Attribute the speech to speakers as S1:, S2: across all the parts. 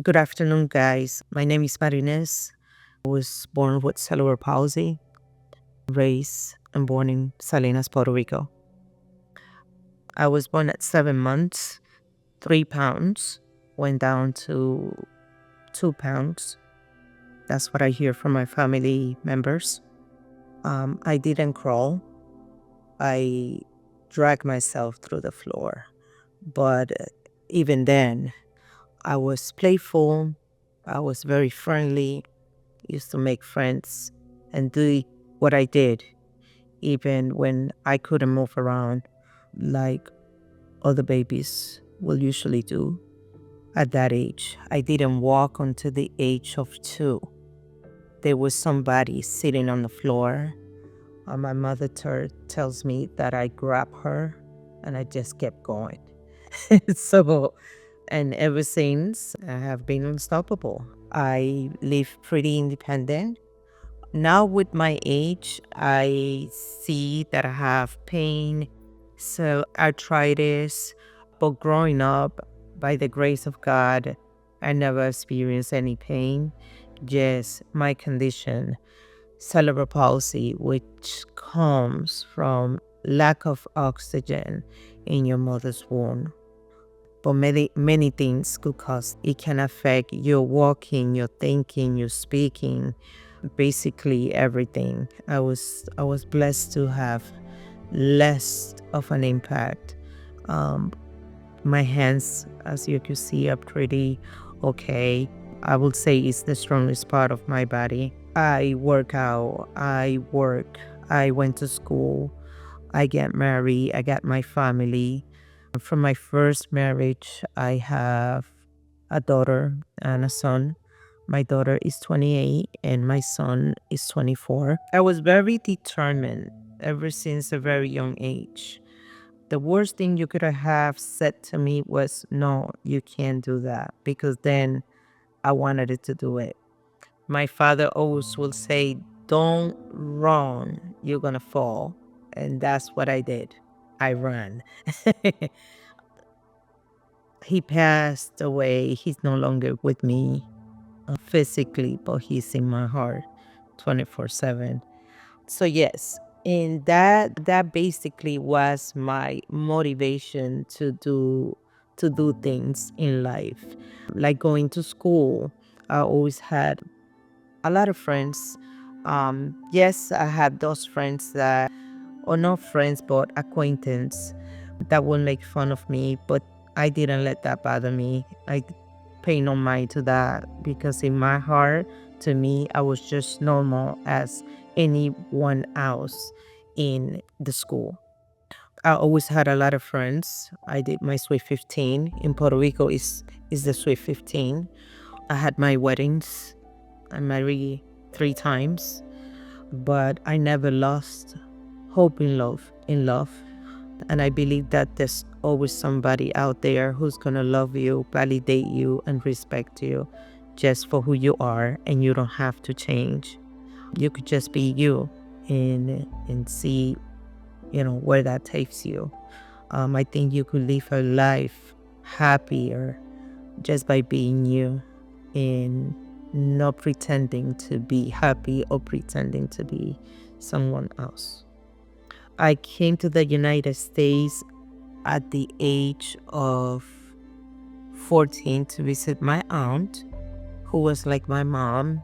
S1: Good afternoon, guys. My name is Marines. I was born with cerebral palsy, raised and born in Salinas, Puerto Rico. I was born at 7 months, 3 pounds, went down to 2 pounds. That's what I hear from my family members. I didn't crawl. I dragged myself through the floor. But even then, I was playful. I was very friendly, used to make friends and do what I did, even when I couldn't move around like other babies will usually do at that age. I didn't walk until the age of 2. There was somebody sitting on the floor. My mother tells me that I grabbed her and I just kept going. So, and ever since, I have been unstoppable. I live pretty independent. Now with my age, I see that I have pain, so arthritis, but growing up, by the grace of God, I never experienced any pain, just my condition, cerebral palsy, which comes from lack of oxygen in your mother's womb. But many things could cause it can affect your walking, your thinking, your speaking, basically everything. I was blessed to have less of an impact. Um, my hands, as you can see, are pretty okay. I would say it's the strongest part of my body. I work out, I work, I went to school, I get married, I got my family. From my first marriage, I have a daughter and a son. My daughter is 28 and my son is 24. I was very determined ever since a very young age. The worst thing you could have said to me was, no, you can't do that, because then I wanted it to do it. My father always will say, don't run, you're going to fall. And that's what I did. I ran. He passed away. He's no longer with me physically, but he's in my heart 24/7. So yes, and that basically was my motivation to do things in life. Like going to school, I always had a lot of friends. Yes, I had those friends that, or not friends, but acquaintance that would make fun of me, but I didn't let that bother me. I pay no mind to that, because in my heart, to me, I was just normal as anyone else in the school. I always had a lot of friends. I did my Sweet 15. In Puerto Rico is the Sweet 15. I had my weddings. I married 3 times, but I never lost hope in love. And I believe that there's always somebody out there who's gonna love you, validate you, and respect you just for who you are, and you don't have to change. You could just be you and see, where that takes you. I think you could live a life happier just by being you and not pretending to be happy or pretending to be someone else. I came to the United States at the age of 14 to visit my aunt, who was like my mom.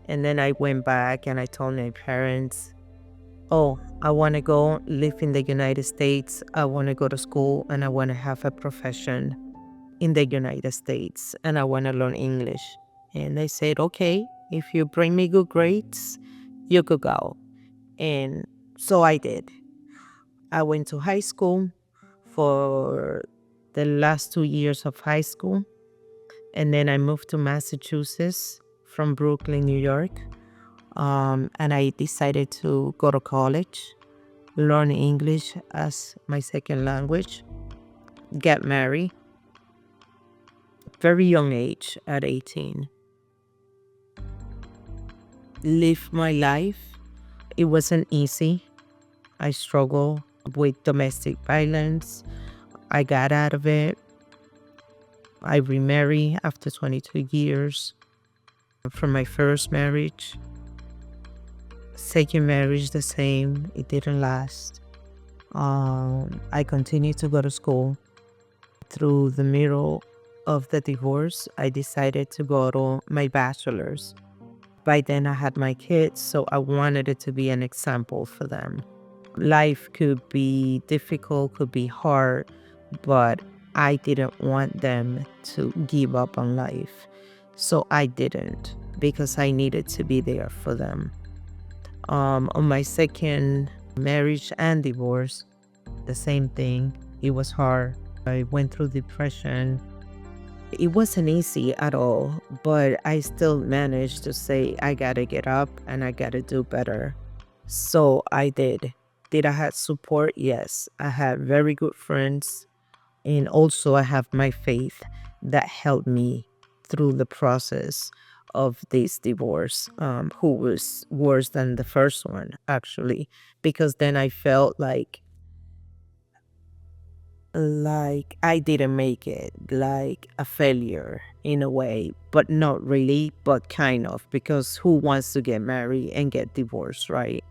S1: And then I went back and I told my parents, oh, I want to go live in the United States. I want to go to school and I want to have a profession in the United States and I want to learn English. And they said, okay, if you bring me good grades, you could go. And so I did. I went to high school for the last 2 years of high school. And then I moved to Massachusetts from Brooklyn, New York. And I decided to go to college, learn English as my second language, get married. Very young age, at 18. Live my life. It wasn't easy. I struggled with domestic violence. I got out of it. I remarried after 22 years from my first marriage. Second marriage, the same. It didn't last. I continued to go to school. Through the middle of the divorce, I decided to go to my bachelor's. By then, I had my kids, so I wanted it to be an example for them. Life could be difficult, could be hard, but I didn't want them to give up on life. So I didn't, because I needed to be there for them. On my second marriage and divorce, the same thing. It was hard. I went through depression. It wasn't easy at all, but I still managed to say, I gotta get up and I gotta do better. So I did. Did I have support? Yes. I had very good friends. And also I have my faith that helped me through the process of this divorce, who was worse than the first one, actually, because then I felt like I didn't make it, like a failure in a way, but not really, but kind of, because who wants to get married and get divorced, right?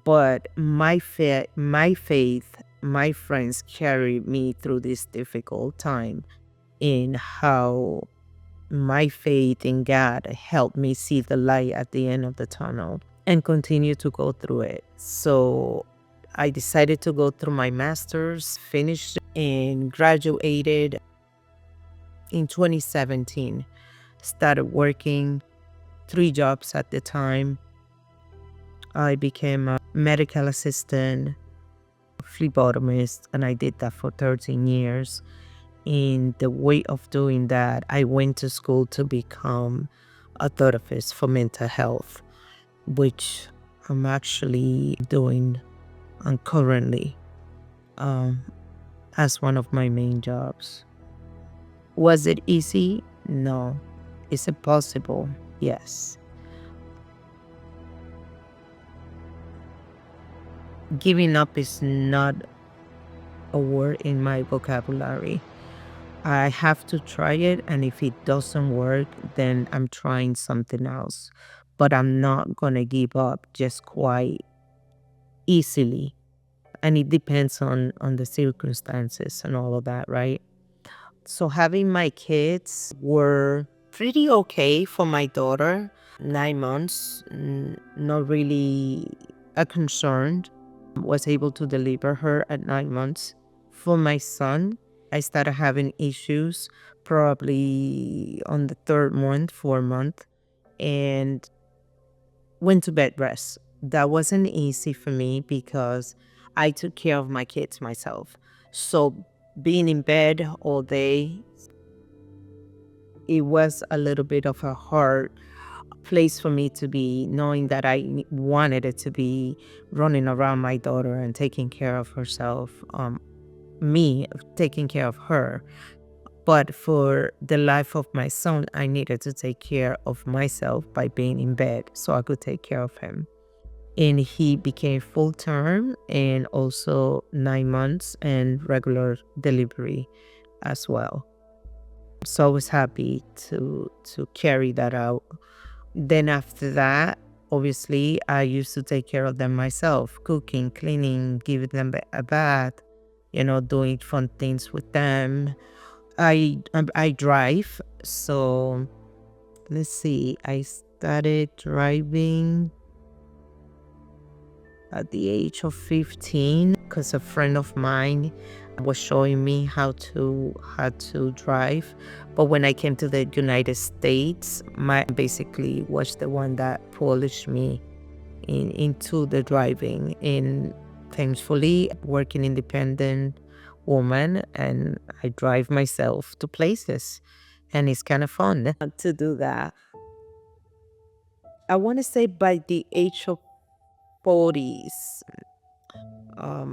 S1: But my faith, my friends carried me through this difficult time, in how my faith in God helped me see the light at the end of the tunnel and continue to go through it. So I decided to go through my master's, finished and graduated in 2017. Started working 3 jobs at the time. I became a medical assistant, phlebotomist, and I did that for 13 years. In the way of doing that, I went to school to become a therapist for mental health, which I'm actually doing currently as one of my main jobs. Was it easy? No. Is it possible? Yes. Giving up is not a word in my vocabulary. I have to try it, and if it doesn't work, then I'm trying something else. But I'm not gonna give up just quite easily. And it depends on the circumstances and all of that, right? So having my kids were pretty okay for my daughter. 9 months, not really a concern. Was able to deliver her at 9 months. For my son, I started having issues probably on the third month, 4 month, and went to bed rest. That wasn't easy for me because I took care of my kids myself. So being in bed all day, it was a little bit of a hard place for me to be, knowing that I wanted it to be running around my daughter and taking care of herself, me taking care of her. But for the life of my son, I needed to take care of myself by being in bed so I could take care of him. And he became full term and also 9 months and regular delivery as well. So I was happy to carry that out. Then after that, obviously, I used to take care of them myself, cooking, cleaning, giving them a bath, doing fun things with them. I drive, so let's see. I started driving at the age of 15 because a friend of mine was showing me how to drive. But when I came to the United States, my basically was the one that polished me into the driving. And thankfully, working independent woman, and I drive myself to places, and it's kind of fun to do that. I want to say by the age of 40s,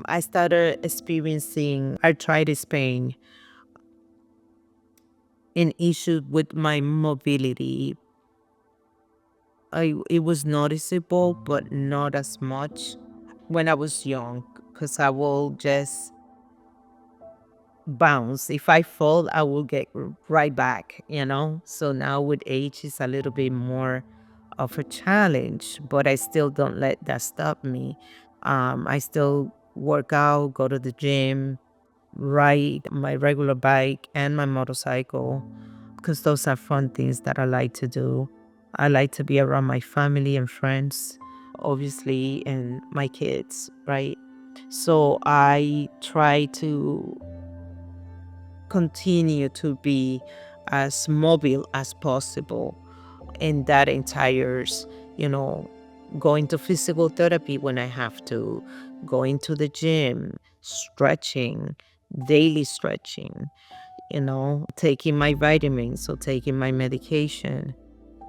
S1: I started experiencing arthritis pain and issues with my mobility. It was noticeable, but not as much when I was young, because I will just bounce. If I fall, I will get right back, you know? So now with age, it's a little bit more of a challenge, but I still don't let that stop me. I still work out, go to the gym, ride my regular bike and my motorcycle, because those are fun things that I like to do. I like to be around my family and friends, obviously, and my kids, right? So I try to continue to be as mobile as possible, and that entires, you know, going to physical therapy when I have to, going to the gym, stretching, daily stretching, taking my vitamins, so taking my medication.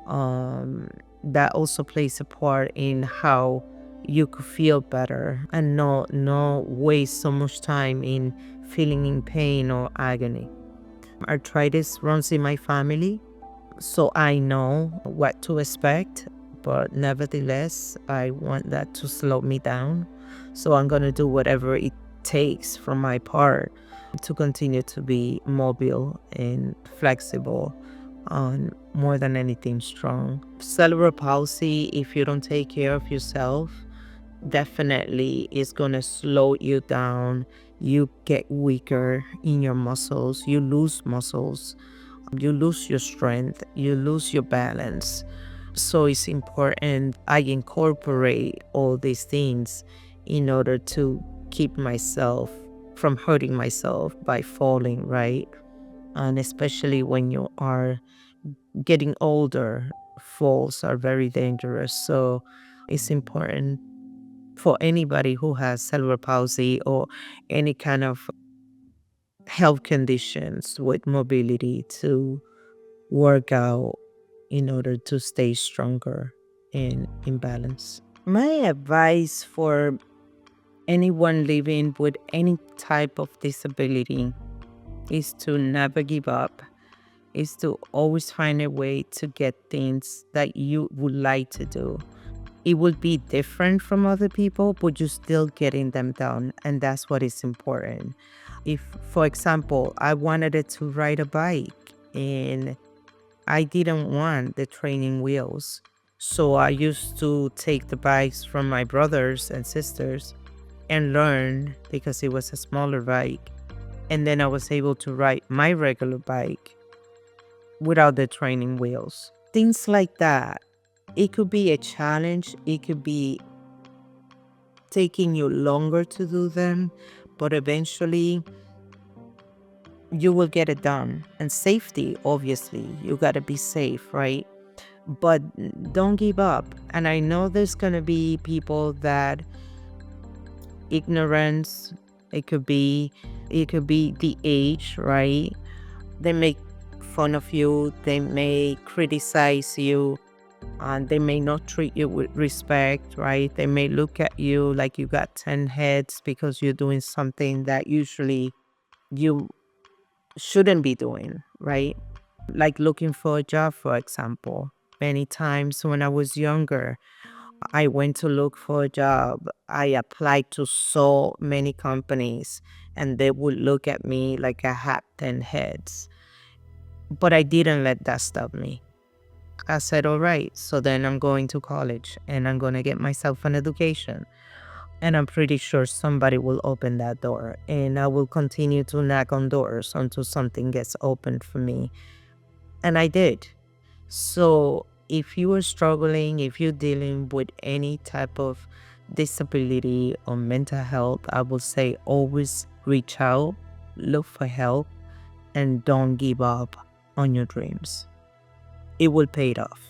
S1: Um, that also plays a part in how you could feel better and not waste so much time in feeling in pain or agony. Arthritis runs in my family, so I know what to expect, but nevertheless, I want that to slow me down. So I'm going to do whatever it takes from my part to continue to be mobile and flexible, on more than anything strong. Cerebral palsy, if you don't take care of yourself, definitely is going to slow you down. You get weaker in your muscles, you lose muscles, you lose your strength, you lose your balance. So it's important I incorporate all these things in order to keep myself from hurting myself by falling, right? And especially when you are getting older, falls are very dangerous. So it's important for anybody who has cerebral palsy or any kind of health conditions with mobility to work out in order to stay stronger and in balance. My advice for anyone living with any type of disability is to never give up, is to always find a way to get things that you would like to do. It would be different from other people, but you're still getting them done, and that's what is important. If, for example, I wanted to ride a bike and I didn't want the training wheels, so I used to take the bikes from my brothers and sisters and learn because it was a smaller bike. And then I was able to ride my regular bike without the training wheels. Things like that. It could be a challenge. It could be taking you longer to do them, but eventually you will get it done. And safety, obviously, you got to be safe, right? But don't give up. And I know there's going to be people that ignorance, it could be the age, right? They make fun of you, they may criticize you, and they may not treat you with respect, right? They may look at you like you got 10 heads because you're doing something that usually you shouldn't be doing, right? Like looking for a job, for example. Many times when I was younger, I went to look for a job. I applied to so many companies, and they would look at me like I had 10 heads. But I didn't let that stop me. I said, all right, so then I'm going to college and I'm going to get myself an education. And I'm pretty sure somebody will open that door. And I will continue to knock on doors until something gets opened for me. And I did. So if you are struggling, if you're dealing with any type of disability or mental health, I will say always reach out, look for help, and don't give up on your dreams. It will pay it off.